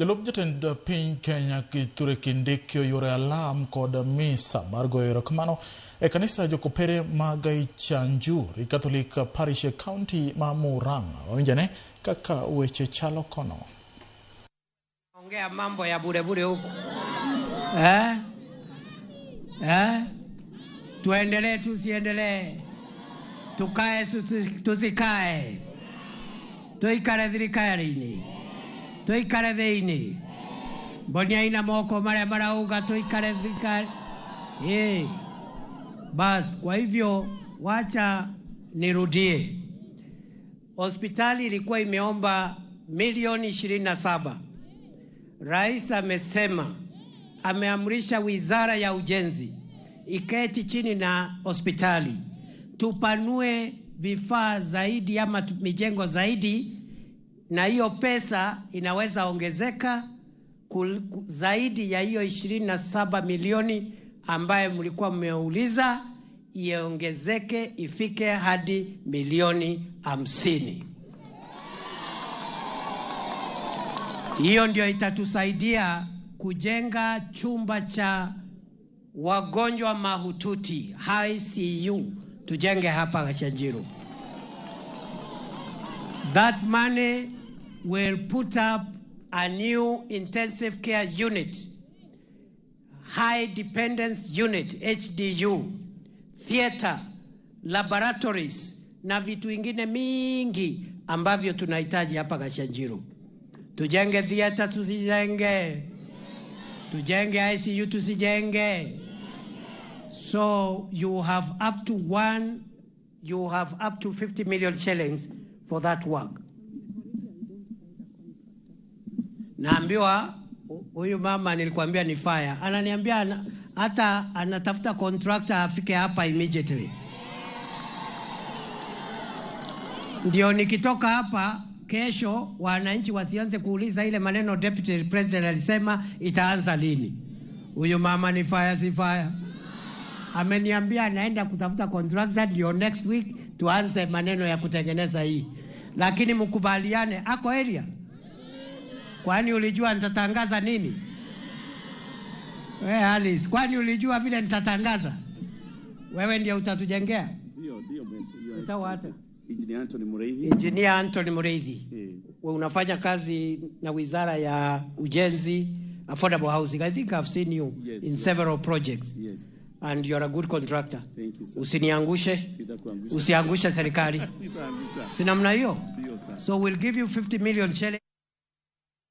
Jalup jatend piny Kenya Kithure Kindiki yore alam kod misa mar goyo erokamano e kanisa jokopere mag Chanjuri Catholic Parish County ma Murang'a. Waonjane kaka weche chalo kono. Ongea mambo ya bure huku. Tuendelee tusiendelee. Tukae tusikae. Tuikare thirikari-ini. Tuikare thĩinĩ. Mbonia ina moko marauga tuikare thirikari. Bas, kwa hivyo wacha nirudie. Hospitali ilikuwa imeomba milioni 27. Rais amesema, ameamrisha Wizara ya Ujenzi iketi chini na hospitali tupanue vifaa zaidi ama mijengo zaidi, na hiyo pesa inaweza ongezeka zaidi ya hiyo 27 milioni ambaye mlikuwa mmeuliza, iongezeke ifike hadi milioni 50. Hiyo ndio itatusaidia kujenga chumba cha wagonjwa mahututi ICU, tujenge hapa Gachanjiro. That money will put up a new intensive care unit, high dependence unit, HDU, theater, laboratories na vitu ingine mingi ambavyo tunahitaji hapa Gachanjiro. Tujenge theater tusijenge. Tujenge ICU tusijenge. So you have up to 50 million shillings for that work. Naambiwa huyu mama nilikwambia ni fire. Ananiambia hata anatafuta contractor afike hapa immediately. Ndio nikitoka hapa kesho wananchi wasianze kuuliza ile maneno Deputy President alisema itaanza lini. Huyu mama ni fire si fire. Ameniambia anaenda kutafuta contractor ndio next week tuanze maneno ya kutengeneza hii. Lakini mkubaliane ako area. Kwani ulijua nitatangaza nini? Wewe Alice, kwani ulijua vile nitatangaza? Wewe ndio utatujengea? Ndio mheshimiwa. Sawa. Engineer Anthony Mureithi. Engineer Anthony Mureithi. Wewe unafanya kazi na Wizara ya Ujenzi, Affordable Housing. I think I've seen you in several projects. Yes. And you're a good contractor. Thank you, sir. Usiniangushe. Sitakuangusha. Usiangushe serikali. Sitaangusha. Si namna hiyo? Ndio, sir. So we'll give you 50 million shillings.